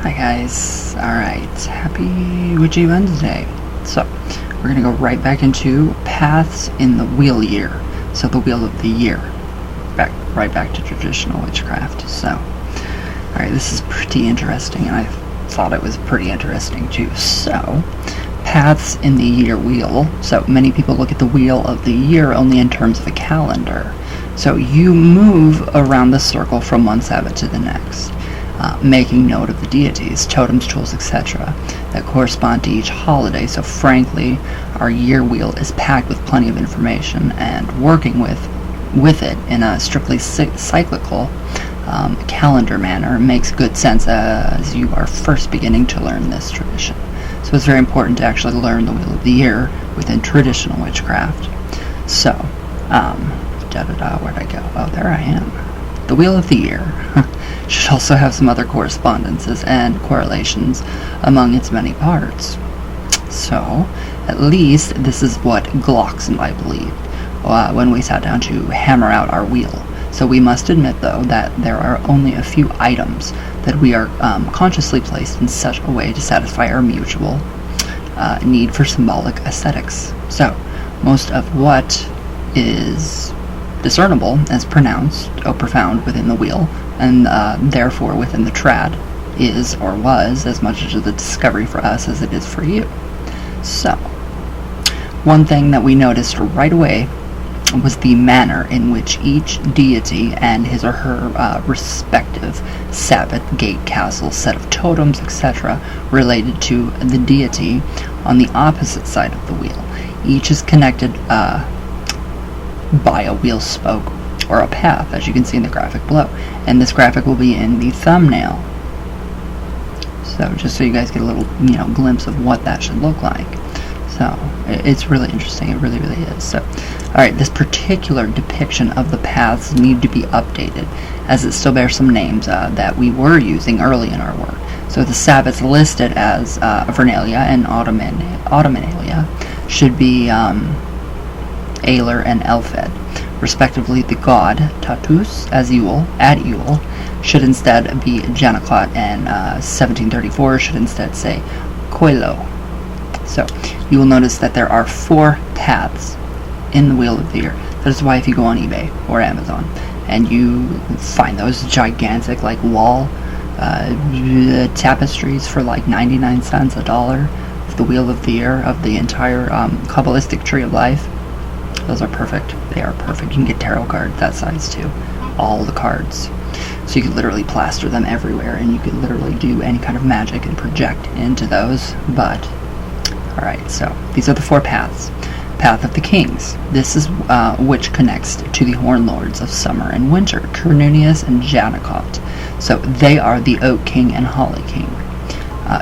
Hi guys, alright, happy Witchy Wednesday. So, we're gonna go right back into paths in the wheel year. So the wheel of the year. Right back to traditional witchcraft. So, alright, this is pretty interesting, and I thought it was pretty interesting too. So, paths in the year wheel. So many people look at the wheel of the year only in terms of a calendar. So you move around the circle from one Sabbath to the next. Making note of the deities, totems, tools, etc. that correspond to each holiday. So frankly, our year wheel is packed with plenty of information, and working with it in a strictly cyclical calendar manner makes good sense as you are first beginning to learn this tradition. So it's very important to actually learn the wheel of the year within traditional witchcraft. So, where'd I go? Oh, there I am. The wheel of the year should also have some other correspondences and correlations among its many parts. So, at least this is what Glox and I believed when we sat down to hammer out our wheel. So we must admit, though, that there are only a few items that we are consciously placed in such a way to satisfy our mutual need for symbolic aesthetics. So, most of what is discernible as pronounced or profound within the wheel, and therefore within the trad, is or was as much as a discovery for us as it is for you. So, one thing that we noticed right away was the manner in which each deity and his or her respective Sabbath, gate, castle, set of totems, etc. related to the deity on the opposite side of the wheel. Each is connected by a wheel spoke or a path, as you can see in the graphic below, and this graphic will be in the thumbnail. So just so you guys get a little glimpse of what that should look like. So it's really interesting. It really is. So alright, this particular depiction of the paths need to be updated, as it still bears some names that we were using early in our work. So the Sabbaths listed as Vernalia and Autumnalia should be Ailer and Elfed, respectively. The god Tatus as Yule should instead be Janaclot, and 1734 should instead say Coilo. So you will notice that there are 4 paths in the wheel of the year. That is why if you go on eBay or Amazon and you find those gigantic wall tapestries for 99 cents, $1 of the wheel of the year of the entire Kabbalistic tree of life, those are perfect. They are perfect. You can get tarot cards that size too. All the cards. So you could literally plaster them everywhere, and you could literally do any kind of magic and project into those. But, alright, so these are the 4 paths. Path of the Kings. This is which connects to the Horn Lords of Summer and Winter, Cornunius and Janacot. So they are the Oak King and Holly King.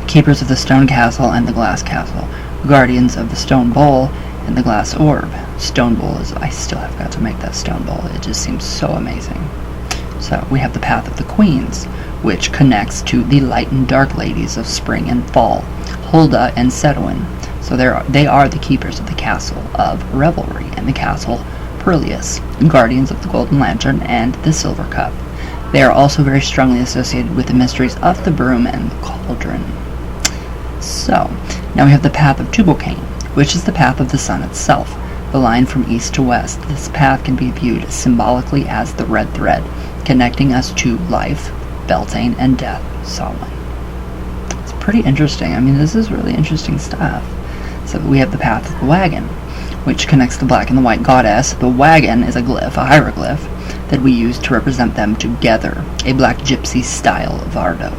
Keepers of the Stone Castle and the Glass Castle. Guardians of the Stone Bowl and the Glass Orb. Stone Bowl is, I still have got to make that Stone Bowl. It just seems so amazing. So we have the Path of the Queens, which connects to the Light and Dark Ladies of Spring and Fall, Hulda and Sedwin. So they are the keepers of the Castle of Revelry and the Castle Perleus, guardians of the Golden Lantern and the Silver Cup. They are also very strongly associated with the mysteries of the Broom and the Cauldron. So, now we have the Path of Tubal-Cain, which is the path of the sun itself, the line from east to west. This path can be viewed symbolically as the red thread, connecting us to life, Beltane, and death, Samhain. It's pretty interesting. I mean, this is really interesting stuff. So we have the path of the wagon, which connects the black and the white goddess. The wagon is a glyph, a hieroglyph, that we use to represent them together, a black gypsy style Vardo,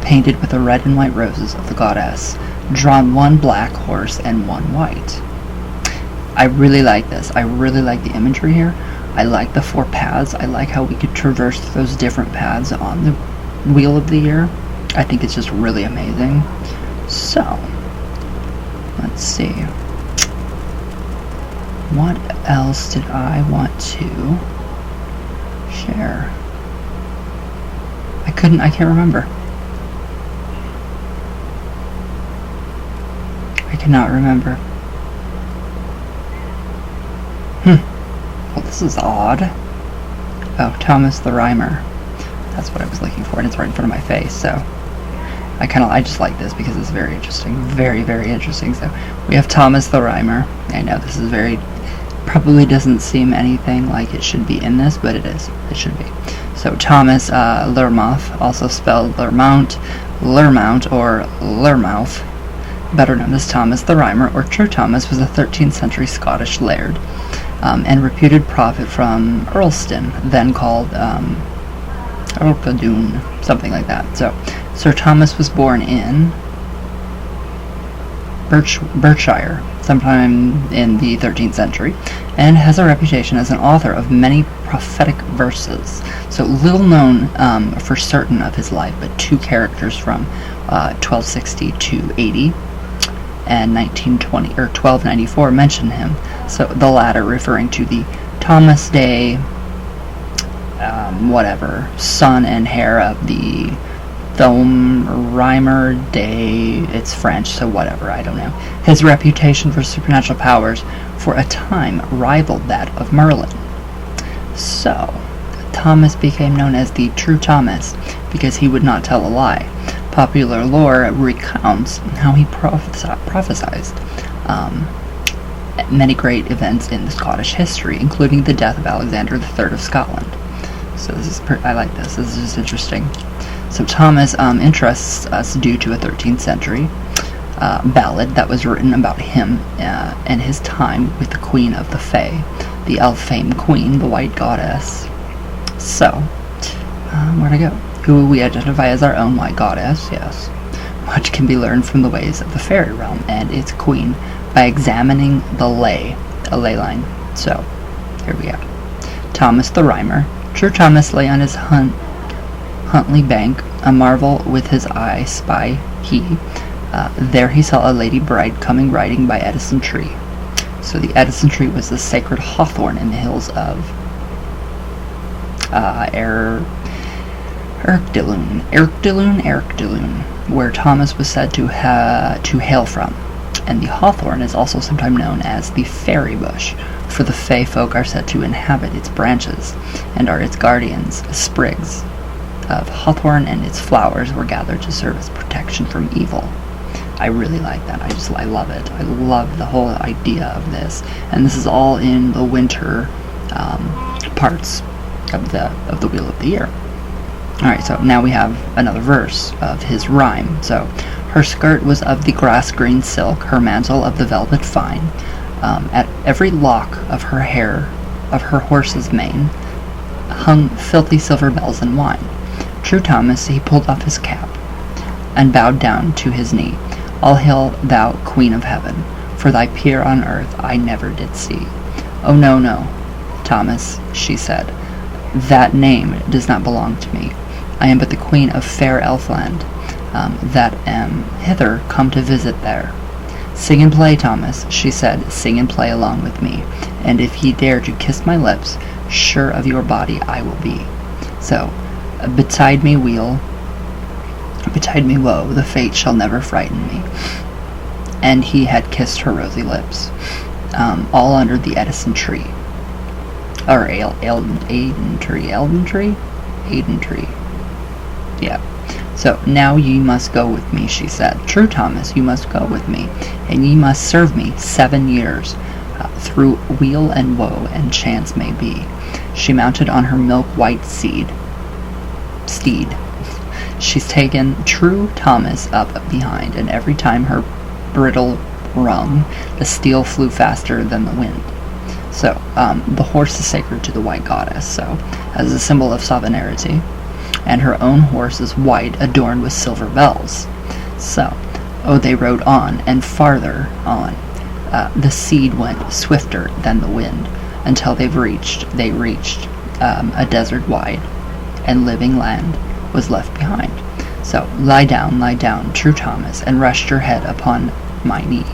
painted with the red and white roses of the goddess, drawn 1 black horse and 1 white. I really like this. I really like the imagery here. I like the 4 paths. I like how we could traverse those different paths on the wheel of the year. I think it's just really amazing. So, let's see. What else did I want to share? I can't remember. I cannot remember. Well, this is odd. Oh, Thomas the Rhymer. That's what I was looking for, and it's right in front of my face, so I just like this because it's very interesting, very, very interesting. So we have Thomas the Rhymer. I know this is probably doesn't seem anything like it should be in this, but it is. It should be. So Thomas Lermouth, also spelled Lermount, or Lermouth, better known as Thomas the Rhymer, or True Thomas, was a 13th century Scottish laird and reputed prophet from Earlston, then called Erlcadoon, something like that. So Sir Thomas was born in Berkshire sometime in the 13th century, and has a reputation as an author of many prophetic verses. So little known for certain of his life, but 2 characters from 1260 to 80 and 1920 or 1294 mention him. So the latter referring to the Thomas Day, son and heir of the Rhymer Day, it's French, so whatever, I don't know. His reputation for supernatural powers for a time rivaled that of Merlin. So, Thomas became known as the True Thomas because he would not tell a lie. Popular lore recounts how he prophesied many great events in the Scottish history, including the death of Alexander III of Scotland. So I like this. This is just interesting. So Thomas interests us due to a 13th century ballad that was written about him and his time with the Queen of the Fae, the elf-famed queen, the White Goddess. So, where to go? Who we identify as our own White Goddess, yes. Much can be learned from the ways of the fairy realm and its queen by examining a ley line. So, here we go. Thomas the Rhymer. True Thomas lay on his Huntley bank, a marvel with his eye spy he. There he saw a lady bride coming riding by Edison Tree. So the Edison Tree was the sacred hawthorn in the hills of Erkdaloon, where Thomas was said to hail from. And the hawthorn is also sometimes known as the fairy bush, for the fae folk are said to inhabit its branches and are its guardians. Sprigs of hawthorn and its flowers were gathered to serve as protection from evil. I really like that. I love it. I love the whole idea of this, and this is all in the winter parts of the Wheel of the Year. All right, so now we have another verse of his rhyme. So, her skirt was of the grass green silk, her mantle of the velvet fine. At every lock of her hair, of her horse's mane, hung filthy silver bells and wine. True Thomas, he pulled off his cap and bowed down to his knee. All hail thou, Queen of Heaven, for thy peer on earth I never did see. Oh no, no, Thomas, she said, that name does not belong to me. I am but the Queen of fair Elfland, that am hither come to visit there. Sing and play, Thomas, she said, sing and play along with me, and if ye dare to kiss my lips, sure of your body I will be. So, betide me woe, the fate shall never frighten me. And he had kissed her rosy lips, all under the Edison tree. Or Aiden tree? Yeah. So, now ye must go with me, she said. True, Thomas, you must go with me, and ye must serve me 7 years, through weal and woe, and chance may be. She mounted on her milk-white steed. She's taken True Thomas up behind, and every time her bridle rung, the steel flew faster than the wind. So, the horse is sacred to the White Goddess, so, as a symbol of sovereignty, and her own horse is white, adorned with silver bells. So, they rode on, and farther on. The steed went swifter than the wind, until they reached a desert wide, and living land was left behind. So, lie down, True Thomas, and rest your head upon my knee.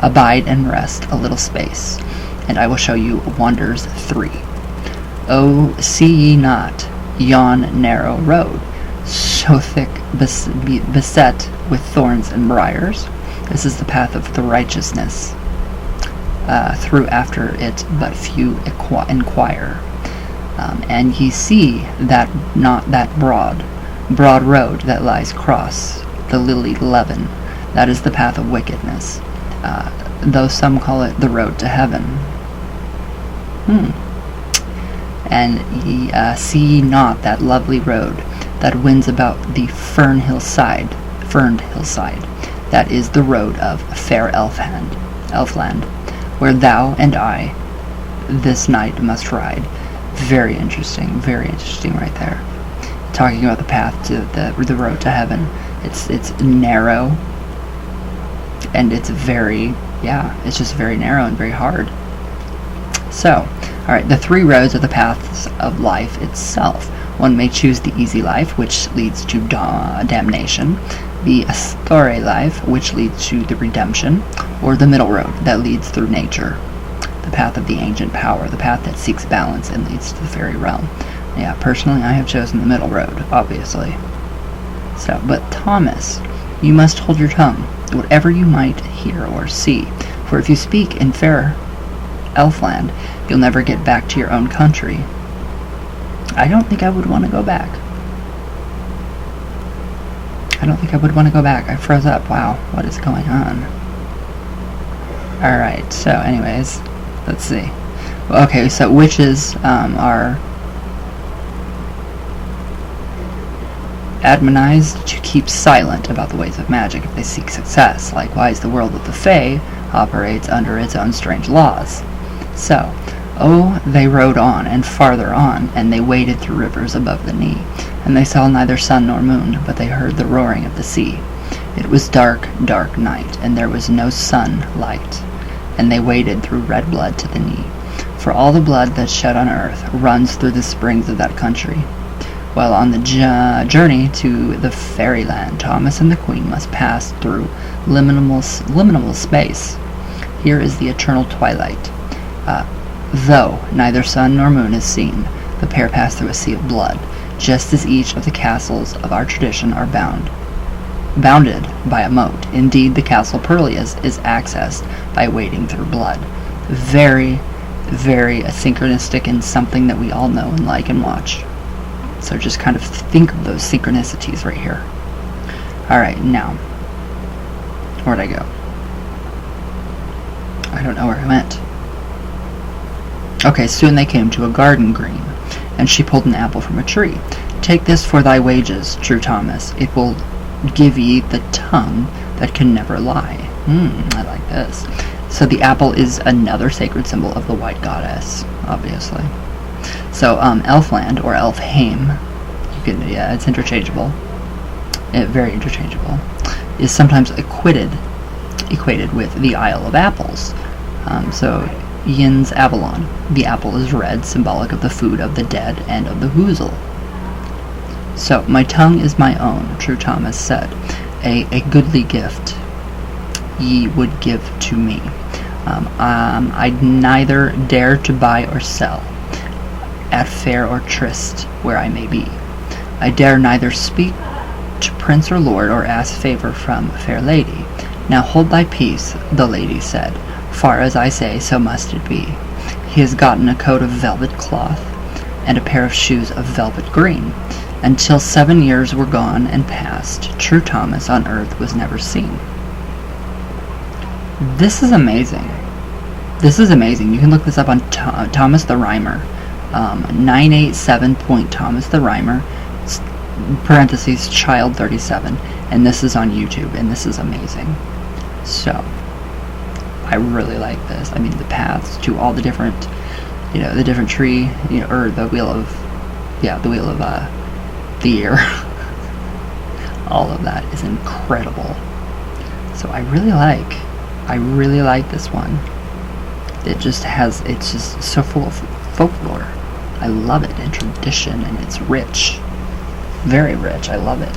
Abide and rest a little space, and I will show you wonders 3. Oh, see ye not yon narrow road, so thick beset with thorns and briars? This is the path of the righteousness. Through after it but few inquire. And ye see that not that broad road that lies the lily leaven. That is the path of wickedness, though some call it the road to heaven. And ye see ye not that lovely road that winds about the ferned hillside. That is the road of fair Elfland, where thou and I this night must ride. Very interesting right there. Talking about the path to the road to heaven. It's narrow, and it's it's just very narrow and very hard. So, alright, the three roads are the paths of life itself. One may choose the easy life, which leads to damnation, the Astore life, which leads to the redemption, or the middle road that leads through nature, the path of the ancient power, the path that seeks balance and leads to the fairy realm. Yeah, personally, I have chosen the middle road, obviously. So, but Thomas, you must hold your tongue, whatever you might hear or see, for if you speak in fair Elfland, you'll never get back to your own country. I don't think I would want to go back. I froze up. Wow, what is going on? Alright, so anyways, let's see. Okay, so witches are admonished to keep silent about the ways of magic if they seek success. Likewise, the world of the Fae operates under its own strange laws. So, they rode on, and farther on, and they waded through rivers above the knee, and they saw neither sun nor moon, but they heard the roaring of the sea. It was dark, dark night, and there was no sun light, and they waded through red blood to the knee. For all the blood that's shed on earth runs through the springs of that country. While on the journey to the fairyland, Thomas and the Queen must pass through liminal space. Here is the eternal twilight. Though neither sun nor moon is seen, the pair pass through a sea of blood, just as each of the castles of our tradition are bounded by a moat. Indeed, the castle Perlius is accessed by wading through blood. Very, very synchronistic, and something that we all know and like and watch. So just kind of think of those synchronicities right here. Alright, now, where'd I go? I don't know where I went. Okay, soon they came to a garden green, and she pulled an apple from a tree. Take this for thy wages, true Thomas. It will give ye the tongue that can never lie. I like this. So the apple is another sacred symbol of the white goddess, obviously. So Elfland, or Elfheim, it's interchangeable, very interchangeable, is sometimes equated with the Isle of Apples. So Yin's Avalon. The apple is red, symbolic of the food of the dead and of the Hoozle. So, my tongue is my own, true Thomas said. A goodly gift ye would give to me. I'd neither dare to buy or sell, at fair or tryst, where I may be. I dare neither speak to prince or lord, or ask favor from fair lady. Now hold thy peace, the lady said. Far as I say, so must it be. He has gotten a coat of velvet cloth, and a pair of shoes of velvet green. Until 7 years were gone and past, true Thomas on earth was never seen. This is amazing. This is amazing. You can look this up on Thomas the Rhymer. 987.Thomas the Rhymer, parentheses, child 37. And this is on YouTube, and this is amazing. So, I really like this. I mean, the paths to all the different, the different tree, or the wheel of the year. All of that is incredible. So I really like this one. It's just so full of folklore. I love it, and tradition, and it's rich. Very rich. I love it.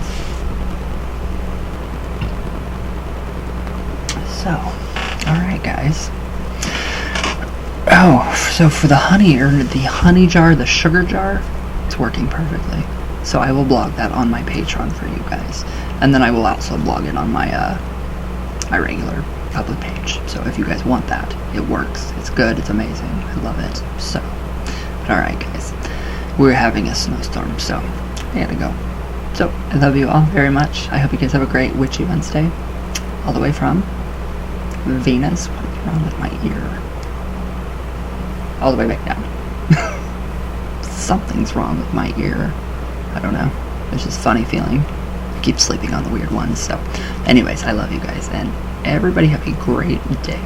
So, alright guys. Oh, so for the honey jar, the sugar jar, it's working perfectly. So I will blog that on my Patreon for you guys. And then I will also blog it on my my regular public page. So if you guys want that, it works. It's good, it's amazing. I love it. So, alright guys. We're having a snowstorm, so I gotta go. So, I love you all very much. I hope you guys have a great Witchy Wednesday. All the way from Venus. What is wrong with my ear? All the way back down. Something's wrong with my ear. I don't know. There's this funny feeling. I keep sleeping on the weird ones. So, anyways, I love you guys. And everybody have a great day.